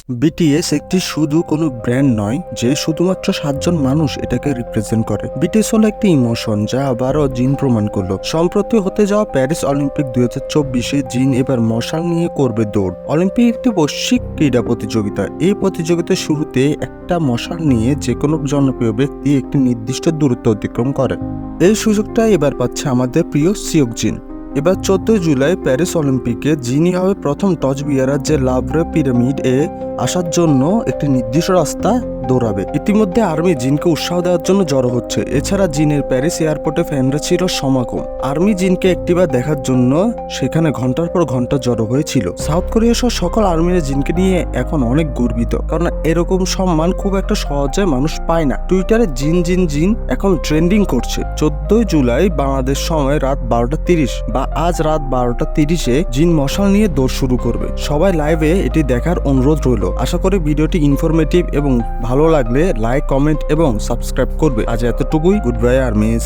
BTS একটি শুধু কোনো ব্র্যান্ড নয় যে শুধুমাত্র 7জন মানুষ এটাকে রিপ্রেজেন্ট করে। বিটিএস হলো একটি ইমোশন যা আবারও জিন প্রমাণ করলো। সম্প্রতি হতে যাওয়া প্যারিস অলিম্পিক 2024-এ জিন এবার মশাল নিয়ে করবে দৌড়। অলিম্পিক একটি বৈশ্বিক ক্রীড়া প্রতিযোগিতা। এই প্রতিযোগিতার শুরুতে একটা মশাল নিয়ে যে কোনো জনপ্রিয় ব্যক্তি একটি নির্দিষ্ট দূরত্ব অতিক্রম করে। এই সুযোগটা এবার পাচ্ছে আমাদের প্রিয় সিওক জিন। এবার 14 জুলাই প্যারিস অলিম্পিকে জিনই হবে প্রথম টস বিয়ারার যে লাভরে পিরামিড এ আসার জন্য একটি নির্দিষ্ট রাস্তা দৌড়াবে। ইতিমধ্যে আর্মি জিনকে উৎসাহ দেওয়ার জন্য জড়ো হচ্ছে। এছাড়া জিনের প্যারিস এয়ারপোর্টে ফ্যানরা ছিল সমাগম। আর্মি জিনকে একটিবার দেখার জন্য সেখানে ঘন্টার পর ঘন্টা জড়ো হয়েছিল। সাউথ কোরিয়া সহ সকল আর্মিরা জিনকে নিয়ে এখন অনেক গর্বিত, কারণ এরকম সম্মান খুব একটা সহজে মানুষ পায় না। টুইটারে জিন জিন জিন এখন ট্রেন্ডিং করছে। 14 জুলাই বাংলাদেশ সময় রাত 12:30 বা আজ রাত 12:30-এ জিন মশাল নিয়ে দৌড় শুরু করবে। সবাই লাইভে এটি দেখার অনুরোধ রইল। আশা করি ভিডিওটি ইনফরমেটিভ এবং ভালো লাগলে লাইক, কমেন্ট এবং সাবস্ক্রাইব করবে। আজ এতটুকুই। Good bye armies.